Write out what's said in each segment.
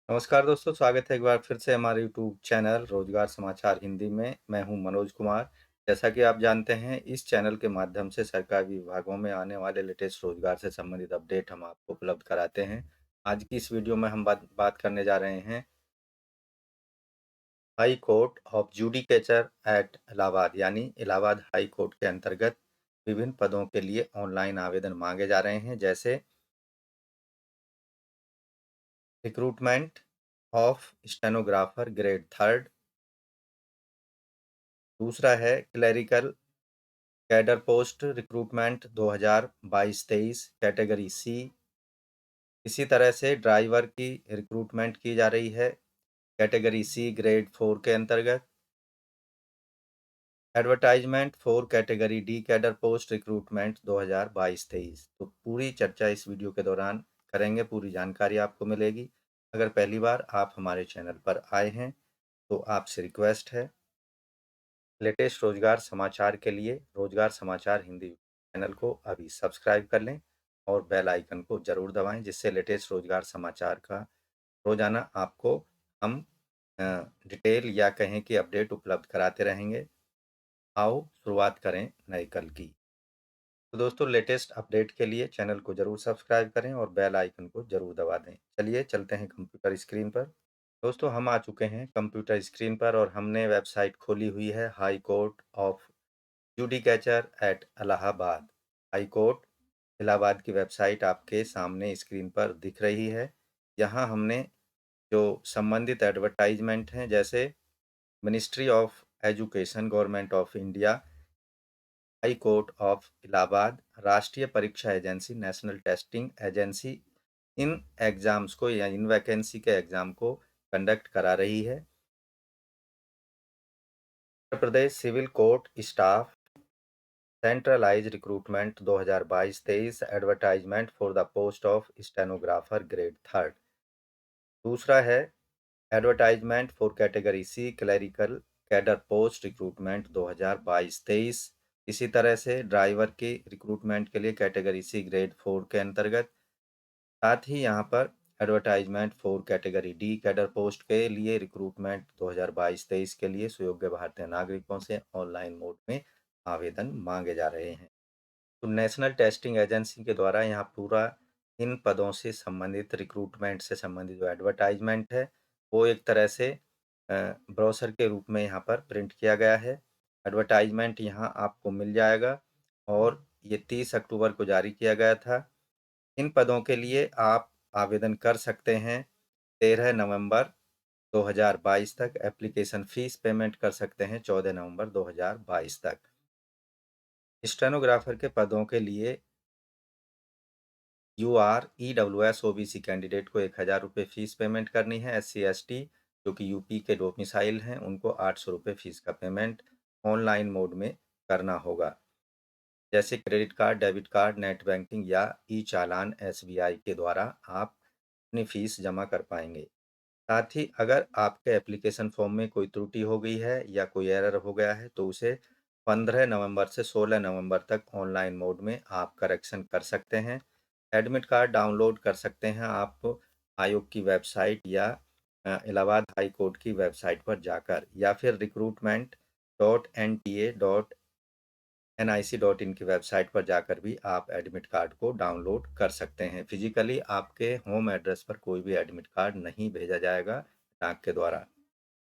नमस्कार दोस्तों, स्वागत है एक बार फिर से हमारे यूट्यूब चैनल रोजगार समाचार हिंदी में। मैं हूं मनोज कुमार। जैसा कि आप जानते हैं, इस चैनल के माध्यम से सरकारी विभागों में आने वाले लेटेस्ट रोजगार से संबंधित अपडेट हम आपको उपलब्ध कराते हैं। आज की इस वीडियो में हम बात करने जा रहे हैं High court of Judicature at Allahabad, यानी इलाहाबाद हाई कोर्ट के अंतर्गत विभिन्न पदों के लिए ऑनलाइन आवेदन मांगे जा रहे हैं, जैसे recruitment of stenographer grade third. दूसरा है clerical cadre post recruitment 2022-23 category C. इसी तरह से ड्राइवर की रिक्रूटमेंट की जा रही है कैटेगरी सी ग्रेड 4 के अंतर्गत। Advertisement for category D cadre post recruitment 2022-23। तो पूरी चर्चा इस वीडियो के दौरान करेंगे, पूरी जानकारी आपको मिलेगी। अगर पहली बार आप हमारे चैनल पर आए हैं तो आपसे रिक्वेस्ट है, लेटेस्ट रोजगार समाचार के लिए रोजगार समाचार हिंदी चैनल को अभी सब्सक्राइब कर लें और बेल आइकन को जरूर दबाएं, जिससे लेटेस्ट रोजगार समाचार का रोजाना आपको हम डिटेल या कहें कि अपडेट उपलब्ध कराते रहेंगे। आओ शुरुआत करें नए कल की। तो दोस्तों, लेटेस्ट अपडेट के लिए चैनल को जरूर सब्सक्राइब करें और बेल आइकन को जरूर दबा दें। चलिए चलते हैं कंप्यूटर स्क्रीन पर। दोस्तों, हम आ चुके हैं कंप्यूटर स्क्रीन पर और हमने वेबसाइट खोली हुई है High court of Judicature at Allahabad. High Court Allahabad की वेबसाइट आपके सामने स्क्रीन पर दिख रही है। यहाँ हमने जो संबंधित एडवर्टाइजमेंट हैं, जैसे ministry of education government of India, high court of Allahabad, राष्ट्रीय परीक्षा एजेंसी, नेशनल टेस्टिंग एजेंसी इन एग्जाम्स को या इन वैकेंसी के एग्जाम को कंडक्ट करा रही है। Uttar Pradesh civil court staff centralise recruitment 2022-23 advertisement for the post of stenographer grade third. दूसरा है advertisement for category C clerical cadre post recruitment 2022-23। इसी तरह से ड्राइवर की रिक्रूटमेंट के लिए कैटेगरी सी ग्रेड 4 के अंतर्गत। साथ ही यहाँ पर advertisement for category D cadre post के लिए रिक्रूटमेंट 2022-23 के लिए सुयोग्य भारतीय नागरिकों से ऑनलाइन मोड में आवेदन मांगे जा रहे हैं। तो नेशनल टेस्टिंग एजेंसी के द्वारा यहाँ पूरा इन पदों से संबंधित रिक्रूटमेंट से संबंधित जो एडवर्टाइजमेंट है वो एक तरह से ब्रोशर के रूप में यहाँ पर प्रिंट किया गया है। एडवर्टाइजमेंट यहाँ आपको मिल जाएगा और ये 30 अक्टूबर को जारी किया गया था। इन पदों के लिए आप आवेदन कर सकते हैं 13 नवंबर 2022 तक। एप्लीकेशन फीस पेमेंट कर सकते हैं 14 नवंबर 2022 तक। स्टेनोग्राफर के पदों के लिए UR EWS OBC कैंडिडेट को 1000 रुपये फीस पेमेंट करनी है। SC ST जो कि यूपी के डोमिसाइल हैं उनको 800 रुपये फीस का पेमेंट ऑनलाइन मोड में करना होगा, जैसे credit card, debit card, net banking या ई चालान SBI के द्वारा आप अपनी फीस जमा कर पाएंगे। साथ ही अगर आपके एप्लीकेशन फॉर्म में कोई त्रुटि हो गई है या कोई एरर हो गया है तो उसे 15 नवंबर से 16 नवंबर तक ऑनलाइन मोड में आप करेक्शन कर सकते हैं। एडमिट कार्ड डाउनलोड कर सकते हैं आप आयोग की वेबसाइट या इलाहाबाद हाई कोर्ट की वेबसाइट पर जाकर, या फिर recruitment.nta.nic.in की वेबसाइट पर जाकर भी आप एडमिट कार्ड को डाउनलोड कर सकते हैं। फिजिकली आपके होम एड्रेस पर कोई भी एडमिट कार्ड नहीं भेजा जाएगा डाक के द्वारा।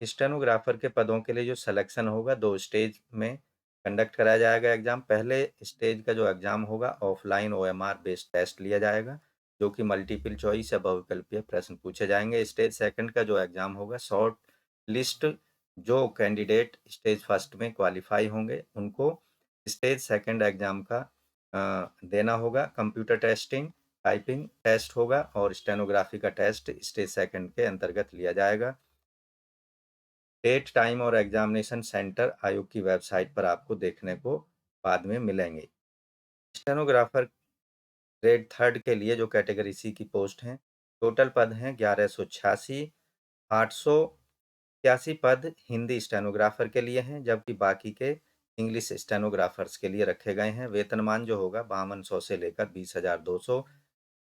स्टेनोग्राफर के पदों के लिए जो सिलेक्शन होगा 2 स्टेज में कंडक्ट कराया जाएगा एग्जाम। पहले स्टेज का जो एग्जाम होगा ऑफलाइन OMR बेस्ड टेस्ट लिया जाएगा, जो कि मल्टीपल चॉइस या बहुविकल्पीय प्रश्न पूछे जाएंगे। स्टेज सेकंड का जो एग्जाम होगा शॉर्ट लिस्ट, जो कैंडिडेट स्टेज फर्स्ट में क्वालिफाई होंगे उनको स्टेज सेकंड एग्जाम का देना होगा। कंप्यूटर टेस्टिंग टाइपिंग टेस्ट होगा और स्टेनोग्राफी का टेस्ट स्टेज सेकंड के अंतर्गत लिया जाएगा। डेट, टाइम और एग्जामिनेशन सेंटर आयोग की वेबसाइट पर आपको देखने को बाद में मिलेंगे। स्टेनोग्राफर ग्रेड थर्ड के लिए जो कैटेगरी सी की पोस्ट हैं, टोटल पद हैं 1186। 881 पद हिंदी स्टेनोग्राफर के लिए हैं, जबकि बाकी के इंग्लिश स्टेनोग्राफर्स के लिए रखे गए हैं। वेतनमान जो होगा 5200 से लेकर 20,200।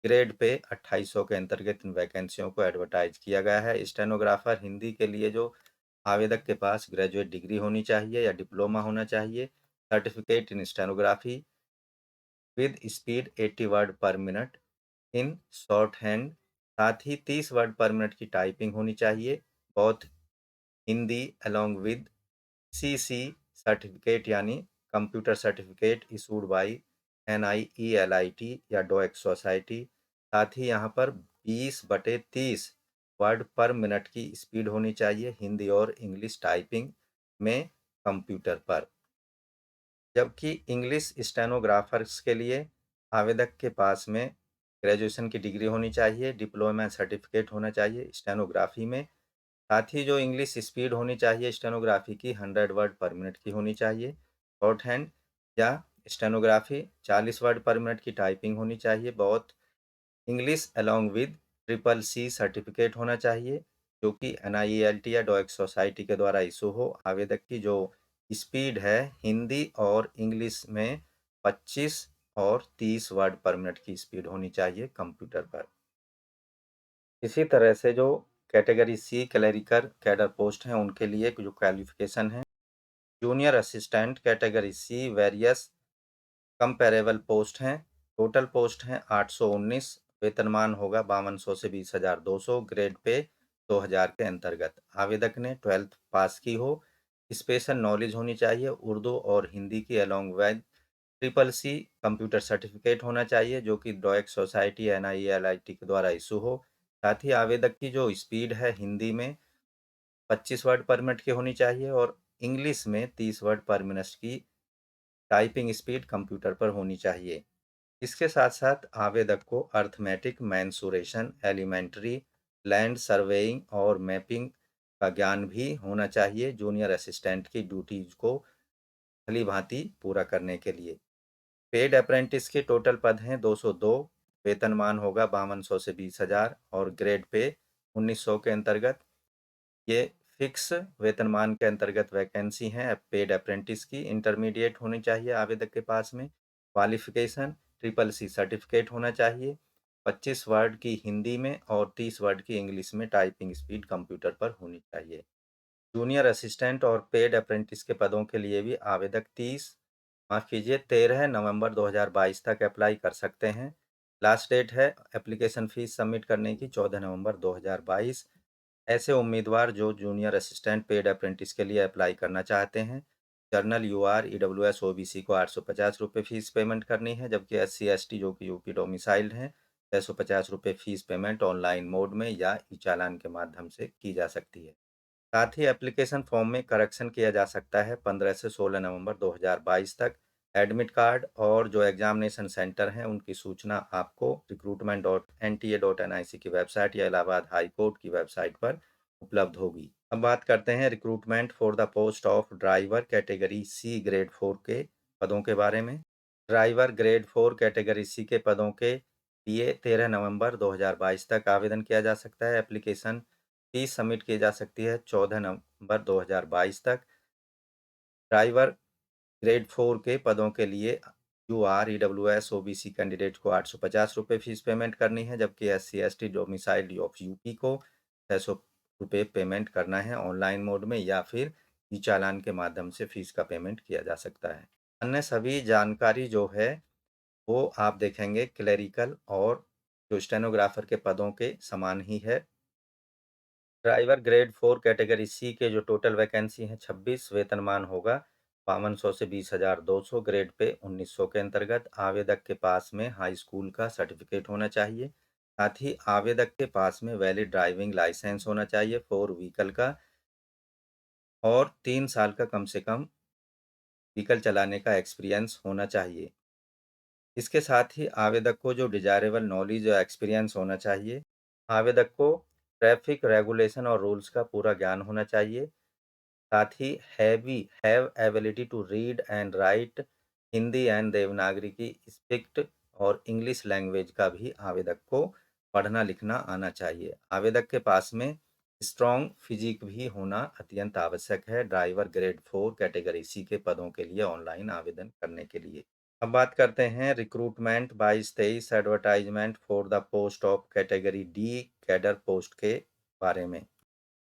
ग्रेड पे 2800 के अंतर्गत इन वैकेंसियों को एडवर्टाइज किया गया है। स्टेनोग्राफर हिंदी के लिए जो आवेदक के पास ग्रेजुएट डिग्री होनी चाहिए या डिप्लोमा होना चाहिए, certificate in stenography with speed 80 word per minute in short hand, साथ ही 30 वर्ड पर मिनट की टाइपिंग होनी चाहिए, both Hindi along with CC certificate यानी computer certificate issued by NIELIT या डोएक सोसाइटी। साथ ही यहाँ पर 20/30 वर्ड पर मिनट की स्पीड होनी चाहिए हिंदी और इंग्लिश टाइपिंग में कंप्यूटर पर। जबकि इंग्लिश स्टेनोग्राफर्स के लिए आवेदक के पास में ग्रेजुएशन की डिग्री होनी चाहिए, डिप्लोमा सर्टिफिकेट होना चाहिए स्टेनोग्राफी में। साथ ही जो इंग्लिश स्पीड होनी चाहिए स्टेनोग्राफी की 100 वर्ड पर मिनट की होनी चाहिए। शॉर्ट हैंड या स्टेनोग्राफी 40 वर्ड पर मिनट की टाइपिंग होनी चाहिए। बहुत English along with CCC certificate होना चाहिए जो कि NIELT या डोएक सोसाइटी के द्वारा इशू हो। आवेदक की जो स्पीड है हिंदी और इंग्लिश में 25 और 30 वर्ड पर मिनट की स्पीड होनी चाहिए कंप्यूटर पर। इसी तरह से जो category C clerical cadre post हैं उनके लिए जो क्वालिफिकेशन है, junior assistant category C various comparable post हैं। टोटल पोस्ट हैं 819, वेतनमान होगा 5200 से 20,200, ग्रेड पे 2000 के अंतर्गत। आवेदक ने 12th पास की हो, स्पेशल नॉलेज होनी चाहिए उर्दू और हिंदी की along with CCC computer certificate होना चाहिए जो कि डोएक सोसाइटी NIELIT के द्वारा इशू हो। साथ ही आवेदक की जो स्पीड है हिंदी में 25 वर्ड पर मिनट की होनी चाहिए और इंग्लिश में 30 वर्ड पर मिनट की टाइपिंग स्पीड कंप्यूटर पर होनी चाहिए। इसके साथ साथ आवेदक को arithmetic, mensuration, elementary, land surveying और मैपिंग का ज्ञान भी होना चाहिए जूनियर असिस्टेंट की ड्यूटीज को भली भांति पूरा करने के लिए। पेड अप्रेंटिस के टोटल पद हैं 202, वेतनमान होगा 5200 से 20,000 और ग्रेड पे 1900 के अंतर्गत। ये फिक्स वेतनमान के अंतर्गत वैकेंसी हैं पेड अप्रेंटिस की। इंटरमीडिएट होनी चाहिए आवेदक के पास में। क्वालिफिकेशन CCC सर्टिफिकेट होना चाहिए। 25 वर्ड की हिंदी में और 30 वर्ड की इंग्लिश में टाइपिंग स्पीड कंप्यूटर पर होनी चाहिए। जूनियर असिस्टेंट और पेड अप्रेंटिस के पदों के लिए भी आवेदक 13 नवंबर 2022 तक अप्लाई कर सकते हैं। लास्ट डेट है एप्लीकेशन फ़ीस सबमिट करने की 14 नवंबर 2022। ऐसे उम्मीदवार जो जूनियर असिस्टेंट पेड अप्रेंटिस के लिए अप्लाई करना चाहते हैं, जनरल UR EWS OBC को 850 रुपये फ़ीस पेमेंट करनी है, जबकि SC ST जो कि यूपी डोमिसाइल्ड हैं 650 रुपये फ़ीस पेमेंट ऑनलाइन मोड में या ई चालान के माध्यम से की जा सकती है। साथ ही एप्लीकेशन फॉर्म में करेक्शन किया जा सकता है 15 से 16 नवंबर 2022 तक। एडमिट कार्ड और जो एग्जामिनेशन सेंटर हैं उनकी सूचना आपको recruitment.nta.nic की वेबसाइट या इलाहाबाद हाई कोर्ट की वेबसाइट पर उपलब्ध होगी। अब बात करते हैं recruitment for the post of driver category C grade 4 के पदों के बारे में। ड्राइवर ग्रेड 4 कैटेगरी सी के पदों के लिए 13 नवंबर 2022 तक आवेदन किया जा सकता है। एप्लीकेशन फीस सबमिट की जा सकती है 14 नवंबर 2022 तक। ड्राइवर ग्रेड 4 के पदों के लिए UR EWS OBC कैंडिडेट को 850 रुपये फीस पेमेंट करनी है, जबकि SC ST domiciled of UP को 600 रुपये पेमेंट करना है ऑनलाइन मोड में या फिर ई चालान के माध्यम से फीस का पेमेंट किया जा सकता है। अन्य सभी जानकारी जो है वो आप देखेंगे क्लरिकल और जो स्टेनोग्राफर के पदों के समान ही है। ड्राइवर ग्रेड 4 कैटेगरी सी के जो टोटल वैकेंसी हैं 26, वेतनमान होगा 5200 से 20,200, ग्रेड पे 1900 के अंतर्गत। आवेदक के पास में हाई स्कूल का सर्टिफिकेट होना चाहिए। साथ ही आवेदक के पास में वैलिड ड्राइविंग लाइसेंस होना चाहिए 4 व्हीकल का और 3 साल का कम से कम व्हीकल चलाने का एक्सपीरियंस होना चाहिए। इसके साथ ही आवेदक को जो डिजायरेबल नॉलेज या एक्सपीरियंस होना चाहिए। आवेदक को ट्रैफिक रेगुलेशन और रूल्स का पूरा ज्ञान होना चाहिए। साथ ही have ability to read and write Hindi and Devanagari की स्क्रिप्ट और इंग्लिश लैंग्वेज का भी आवेदक को पढ़ना लिखना आना चाहिए। आवेदक के पास में स्ट्रॉन्ग फिजिक भी होना अत्यंत आवश्यक है ड्राइवर ग्रेड 4 कैटेगरी सी के पदों के लिए ऑनलाइन आवेदन करने के लिए। अब बात करते हैं recruitment 22-23 advertisement for the post of category D cadre post के बारे में।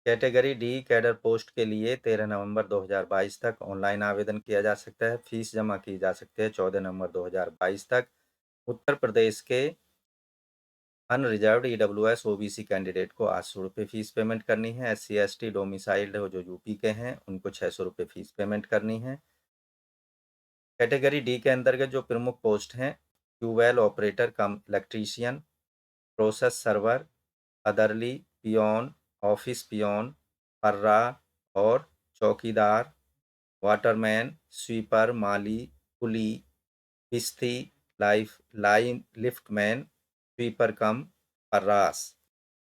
कैटेगरी डी कैडर पोस्ट के लिए 13 नवंबर 2022 तक ऑनलाइन आवेदन किया जा सकता है। फीस जमा की जा सकती है 14 नवंबर 2022 तक। उत्तर प्रदेश के अनरिजर्व्ड ईडब्ल्यूएस ओबीसी कैंडिडेट को 800 रुपये फीस पेमेंट करनी है। SC ST डोमिसाइल्ड हो जो यूपी के हैं उनको 600 रुपये फीस पेमेंट करनी है। कैटेगरी डी के अंतर्गत जो प्रमुख पोस्ट हैं, tubewell operator cum electrician, process server, orderly, peon, office peon, फर्रा और चौकीदार, वाटरमैन, स्वीपर, माली, कुली, किश्ती, लाइन लिफ्टमैन, स्वीपर कम फर्रास।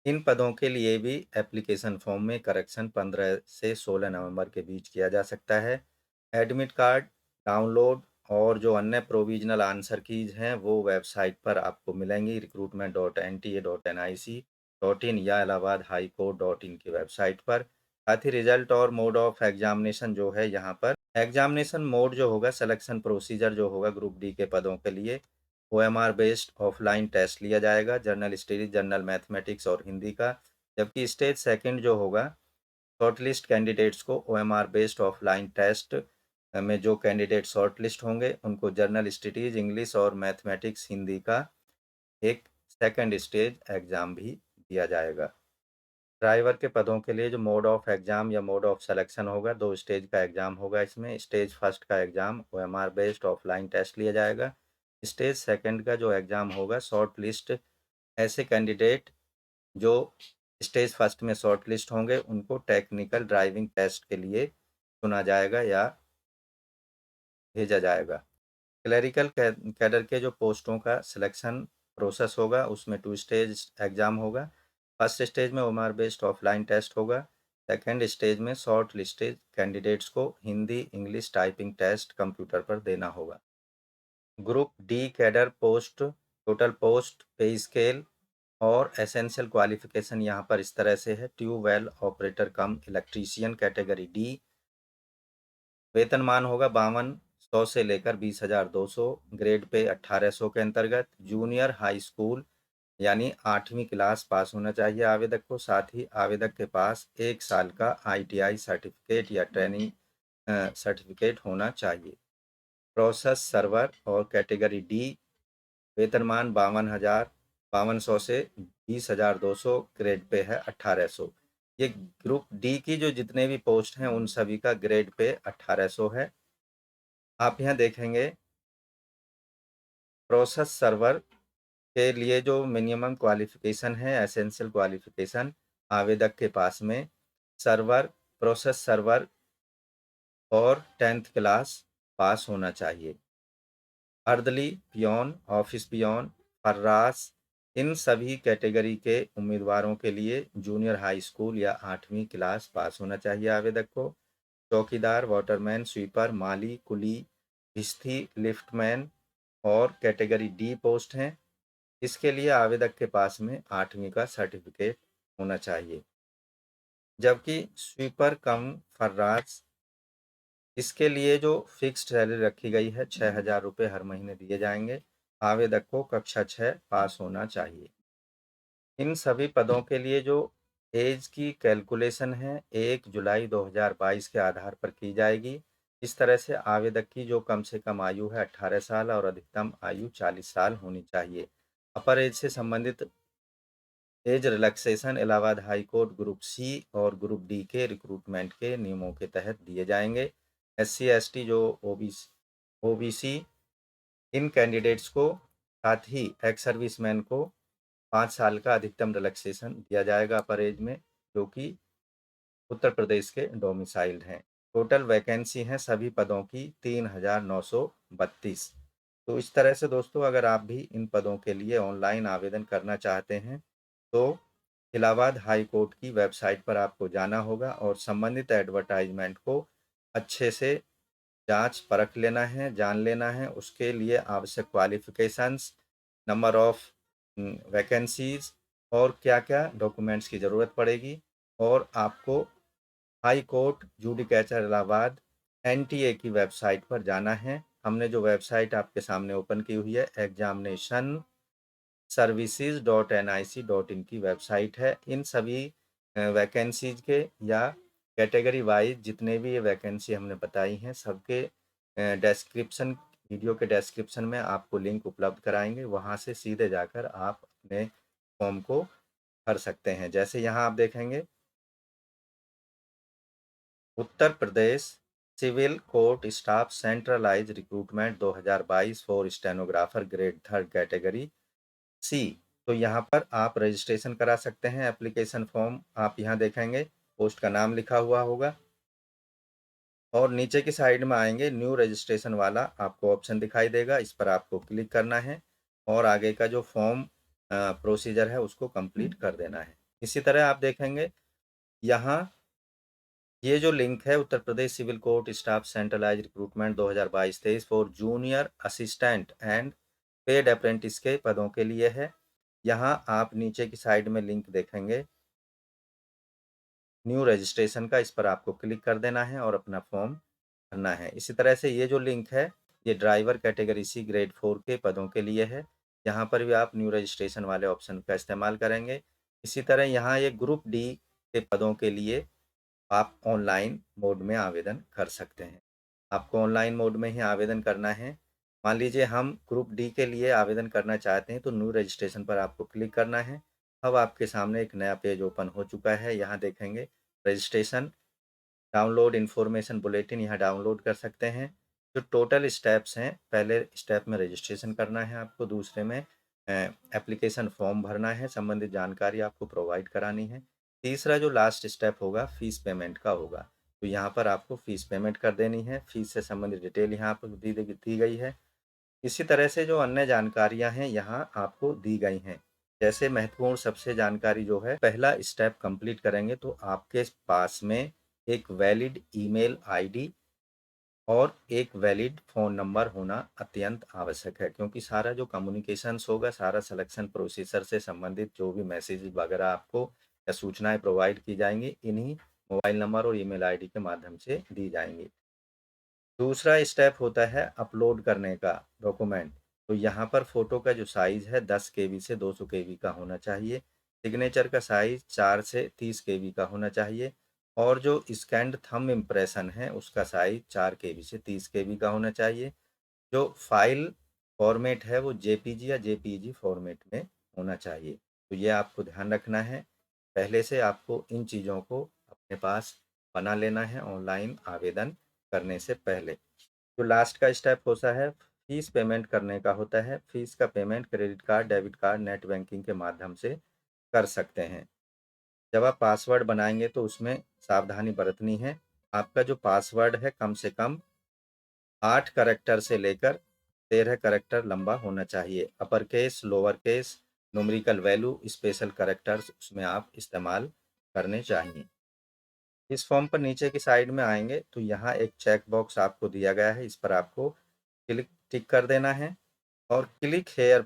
इन पदों के लिए भी एप्लीकेशन फॉर्म में करेक्शन 15 से 16 नवंबर के बीच किया जा सकता है। एडमिट कार्ड डाउनलोड और जो अन्य प्रोविजनल आंसर कीज हैं वो वेबसाइट पर आपको मिलेंगी, recruitment.nta.nic.in या इलाहाबाद हाई कोर्ट .in की वेबसाइट पर। साथ ही रिजल्ट और मोड ऑफ एग्जामिनेशन जो है यहाँ पर एग्जामिनेशन मोड जो होगा, सिलेक्शन प्रोसीजर जो होगा ग्रुप डी के पदों के लिए OMR बेस्ड ऑफलाइन टेस्ट लिया जाएगा, जर्नल स्टडीज, जनरल मैथमेटिक्स और हिंदी का। जबकि स्टेज सेकंड जो होगा, शॉर्टलिस्ट कैंडिडेट्स को OMR बेस्ड ऑफलाइन टेस्ट में जो कैंडिडेट शॉर्टलिस्ट होंगे उनको जर्नल स्टडीज, इंग्लिश और मैथमेटिक्स, हिंदी का एक सेकंड स्टेज एग्जाम भी दिया जाएगा। ड्राइवर के पदों के लिए जो मोड ऑफ एग्जाम या मोड ऑफ सिलेक्शन होगा, 2 स्टेज का एग्जाम होगा। इसमें स्टेज फर्स्ट का exam OMR based offline test लिया जाएगा। स्टेज सेकंड का जो एग्जाम होगा, शॉर्ट लिस्ट ऐसे कैंडिडेट जो स्टेज फर्स्ट में शॉर्ट लिस्ट होंगे उनको टेक्निकल ड्राइविंग टेस्ट के लिए चुना जाएगा या भेजा जाएगा। क्लरिकल कैडर के जो पोस्टों का सिलेक्शन प्रोसेस होगा उसमें 2 स्टेज एग्जाम होगा। फर्स्ट स्टेज में OMR बेस्ड ऑफलाइन टेस्ट होगा। सेकेंड स्टेज में शॉर्ट लिस्टेड कैंडिडेट्स को Hindi English typing test computer पर देना होगा। Group D cadre post, total post, pay scale और एसेंशियल क्वालिफिकेशन यहाँ पर इस तरह से है। Tubewell operator cum electrician category D, वेतनमान होगा 5200 से लेकर 20,200, ग्रेड पे 1800 के अंतर्गत। जूनियर हाई स्कूल यानी 8वीं क्लास पास होना चाहिए आवेदक को। साथ ही आवेदक के पास 1 साल का ITI सर्टिफिकेट या ट्रेनिंग सर्टिफिकेट होना चाहिए। प्रोसेस सर्वर और कैटेगरी डी, वेतनमान 52,500 से 20,200, ग्रेड पे है 1800। ये ग्रुप डी की जो जितने भी पोस्ट हैं उन सभी का ग्रेड पे 1800 है। आप यहाँ देखेंगे प्रोसेस सर्वर के लिए जो मिनिमम क्वालिफिकेशन है, एसेंशियल क्वालिफिकेशन, आवेदक के पास में सर्वर, प्रोसेस सर्वर और 10th क्लास पास होना चाहिए। अर्दली, पियोन, ऑफिस पियोन, फर्रास, इन सभी कैटेगरी के उम्मीदवारों के लिए जूनियर हाई स्कूल या 8वीं क्लास पास होना चाहिए आवेदक को। चौकीदार, वाटरमैन, स्वीपर, माली, कुली, भिस्ती, लिफ्टमैन और कैटेगरी डी पोस्ट हैं। इसके लिए आवेदक के पास में 8वीं का सर्टिफिकेट होना चाहिए। जबकि स्वीपर कम फर्रास, इसके लिए जो फिक्स्ड सैलरी रखी गई है 6,000 रुपये हर महीने दिए जाएंगे। आवेदक को कक्षा 6 पास होना चाहिए। इन सभी पदों के लिए जो एज की कैलकुलेशन है 1 जुलाई 2022 के आधार पर की जाएगी। इस तरह से आवेदक की जो कम से कम आयु है 18 साल और अधिकतम आयु 40 साल होनी चाहिए। अपर एज से संबंधित age relaxation Allahabad High Court group C और ग्रुप डी के रिक्रूटमेंट के नियमों के तहत दिए जाएंगे। SC ST जो ओबीसी, इन कैंडिडेट्स को, साथ ही एक्स सर्विसमैन को 5 साल का अधिकतम रिलैक्सेशन दिया जाएगा अपर एज में, जो कि उत्तर प्रदेश के डोमिसाइल्ड हैं। टोटल वैकेंसी हैं सभी पदों की 3,932। तो इस तरह से दोस्तों अगर आप भी इन पदों के लिए ऑनलाइन आवेदन करना चाहते हैं तो इलाहाबाद हाई कोर्ट की वेबसाइट पर आपको जाना होगा और संबंधित एडवर्टाइजमेंट को अच्छे से जांच परख लेना है, जान लेना है। उसके लिए आवश्यक क्वालिफिकेशंस, नंबर ऑफ वैकेंसीज और क्या क्या डॉक्यूमेंट्स की ज़रूरत पड़ेगी। और आपको हाई कोर्ट जुडिकैचर इलाहाबाद NTA की वेबसाइट पर जाना है हमने जो वेबसाइट आपके सामने ओपन की हुई है एग्जामिनेशन services.nic.in की वेबसाइट है। इन सभी वैकेंसीज के या कैटेगरी वाइज जितने भी ये वैकेंसी हमने बताई हैं सबके डिस्क्रिप्शन वीडियो के डिस्क्रिप्शन में आपको लिंक उपलब्ध कराएंगे, वहाँ से सीधे जाकर आप अपने फॉर्म को भर सकते हैं। जैसे यहाँ आप देखेंगे Uttar Pradesh civil court staff centralise recruitment 2022 for stenographer grade 3 category C. तो यहाँ पर आप रजिस्ट्रेशन करा सकते हैं। एप्लीकेशन फॉर्म आप यहाँ देखेंगे, पोस्ट का नाम लिखा हुआ होगा और नीचे की साइड में आएंगे न्यू रजिस्ट्रेशन वाला आपको ऑप्शन दिखाई देगा, इस पर आपको क्लिक करना है और आगे का जो फॉर्म प्रोसीजर है उसको कंप्लीट कर देना है। इसी तरह आप देखेंगे यहाँ ये जो लिंक है Uttar Pradesh civil court staff centralise recruitment 2022-23 for junior assistant and paid apprentice के पदों के लिए है। यहाँ आप नीचे की साइड में लिंक देखेंगे न्यू रजिस्ट्रेशन का, इस पर आपको क्लिक कर देना है और अपना फॉर्म भरना है। इसी तरह से ये जो लिंक है ये ड्राइवर कैटेगरी सी ग्रेड 4 के पदों के लिए है। यहाँ पर भी आप न्यू रजिस्ट्रेशन वाले ऑप्शन का इस्तेमाल करेंगे। इसी तरह यहाँ ये ग्रुप डी के पदों के लिए आप ऑनलाइन मोड में आवेदन कर सकते हैं। आपको ऑनलाइन मोड में ही आवेदन करना है। मान लीजिए हम ग्रुप डी के लिए आवेदन करना चाहते हैं तो न्यू रजिस्ट्रेशन पर आपको क्लिक करना है। अब आपके सामने एक नया पेज ओपन हो चुका है। यहाँ देखेंगे रजिस्ट्रेशन डाउनलोड इन्फॉर्मेशन बुलेटिन, यहाँ डाउनलोड कर सकते हैं। जो टोटल स्टेप्स हैं, पहले स्टेप में रजिस्ट्रेशन करना है आपको, दूसरे में एप्लीकेशन फॉर्म भरना है, संबंधित जानकारी आपको प्रोवाइड करानी है, तीसरा जो लास्ट स्टेप होगा फीस पेमेंट का होगा। तो यहाँ पर आपको फ़ीस पेमेंट कर देनी है। फ़ीस से संबंधित डिटेल यहाँ पर दी गई है। इसी तरह से जो अन्य जानकारियाँ हैं यहाँ आपको दी गई हैं। जैसे महत्वपूर्ण सबसे जानकारी जो है, पहला स्टेप कंप्लीट करेंगे तो आपके पास में एक वैलिड ईमेल आईडी और एक वैलिड फ़ोन नंबर होना अत्यंत आवश्यक है, क्योंकि सारा जो कम्युनिकेशंस होगा, सारा सिलेक्शन प्रोसीजर से संबंधित जो भी मैसेज वगैरह आपको या सूचनाएं प्रोवाइड की जाएंगी इन्हीं मोबाइल नंबर और ईमेल आईडी के माध्यम से दी जाएंगी। दूसरा स्टेप होता है अपलोड करने का डॉक्यूमेंट। तो यहाँ पर फ़ोटो का जो साइज़ है 10 केबी से 200 केबी का होना चाहिए। सिग्नेचर का साइज़ 4 से 30 केबी का होना चाहिए और जो स्कैन्ड थंब इम्प्रेशन है उसका साइज़ 4 केबी से 30 केबी का होना चाहिए। जो फाइल फॉर्मेट है वो जेपीजी या जेपीईजी फॉर्मेट में होना चाहिए। तो ये आपको ध्यान रखना है। पहले से आपको इन चीज़ों को अपने पास बना लेना है ऑनलाइन आवेदन करने से पहले। जो लास्ट का स्टेप होता है फीस पेमेंट करने का होता है। फीस का payment credit card, debit card, net banking के माध्यम से कर सकते हैं। जब आप पासवर्ड बनाएंगे तो उसमें सावधानी बरतनी है। आपका जो पासवर्ड है कम से कम 8 करैक्टर से लेकर 13 करैक्टर लंबा होना चाहिए। Upper case, lower case, numerical value, special characters उसमें आप इस्तेमाल करने चाहिए। इस फॉर्म पर नीचे की साइड में आएंगे तो यहाँ एक चेक बॉक्स आपको दिया गया है, इस पर आपको टिक कर देना है और क्लिक हेयर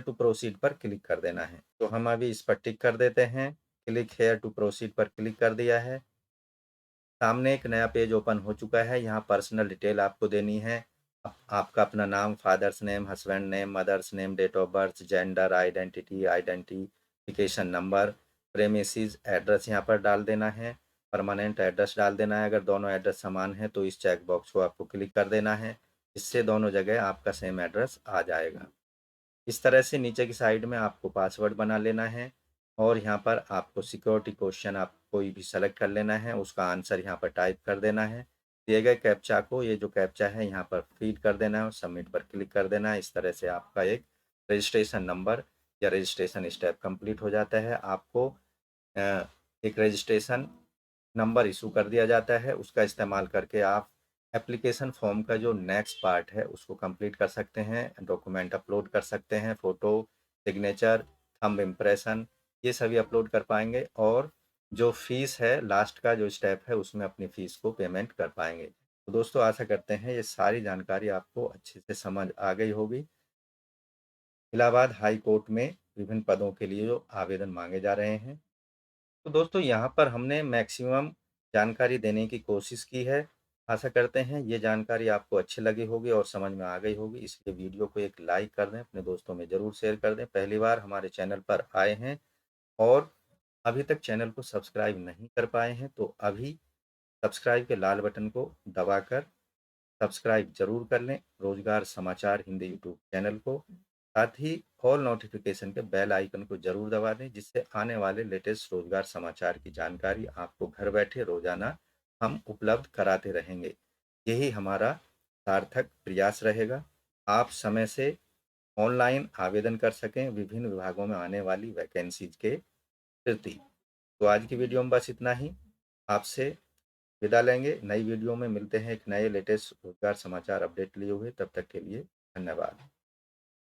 टू प्रोसीड पर क्लिक कर देना है। तो हम अभी इस पर टिक कर देते हैं। क्लिक हेयर टू प्रोसीड पर क्लिक कर दिया है। सामने एक नया पेज ओपन हो चुका है। यहाँ पर्सनल डिटेल आपको देनी है। आपका अपना नाम, father's name, husband name, mother's name, date of birth, gender, identification number, premises address यहाँ पर डाल देना है। परमानेंट एड्रेस डाल देना है। अगर दोनों एड्रेस समान है तो इस चेक बॉक्स को आपको क्लिक कर देना है। इससे दोनों जगह आपका सेम एड्रेस आ जाएगा। इस तरह से नीचे की साइड में आपको पासवर्ड बना लेना है और यहाँ पर आपको सिक्योरिटी क्वेश्चन आप कोई भी सेलेक्ट कर लेना है, उसका आंसर यहाँ पर टाइप कर देना है। दिए गए कैप्चा को, ये जो कैप्चा है यहाँ पर फीड कर देना है और सबमिट पर क्लिक कर देना है। इस तरह से आपका एक रजिस्ट्रेशन नंबर या रजिस्ट्रेशन स्टेप कंप्लीट हो जाता है। आपको एक रजिस्ट्रेशन नंबर इशू कर दिया जाता है, उसका इस्तेमाल करके आप एप्लीकेशन फॉर्म का जो नेक्स्ट पार्ट है उसको कंप्लीट कर सकते हैं। डॉक्यूमेंट अपलोड कर सकते हैं, फ़ोटो, सिग्नेचर, थंब इम्प्रेशन, ये सभी अपलोड कर पाएंगे और जो फीस है लास्ट का जो स्टेप है उसमें अपनी फ़ीस को पेमेंट कर पाएंगे। तो दोस्तों आशा करते हैं ये सारी जानकारी आपको अच्छे से समझ आ गई होगी। इलाहाबाद हाई कोर्ट में विभिन्न पदों के लिए जो आवेदन मांगे जा रहे हैं, तो दोस्तों यहाँ पर हमने मैक्सिमम जानकारी देने की कोशिश की है। आशा करते हैं ये जानकारी आपको अच्छी लगी होगी और समझ में आ गई होगी, इसलिए वीडियो को एक लाइक कर दें, अपने दोस्तों में ज़रूर शेयर कर दें। पहली बार हमारे चैनल पर आए हैं और अभी तक चैनल को सब्सक्राइब नहीं कर पाए हैं, तो अभी सब्सक्राइब के लाल बटन को दबाकर सब्सक्राइब जरूर कर लें रोजगार समाचार हिंदी यूट्यूब चैनल को। साथ ही ऑल नोटिफिकेशन के बेल आइकन को जरूर दबा दें, जिससे आने वाले लेटेस्ट रोजगार समाचार की जानकारी आपको घर बैठे रोजाना हम उपलब्ध कराते रहेंगे। यही हमारा सार्थक प्रयास रहेगा। आप समय से ऑनलाइन आवेदन कर सकें विभिन्न विभागों में आने वाली वैकेंसीज के प्रति। तो आज की वीडियो में बस इतना ही। आपसे विदा लेंगे। नई वीडियो में मिलते हैं एक नए लेटेस्ट रोजगार समाचार अपडेट लिए हुए। तब तक के लिए धन्यवाद।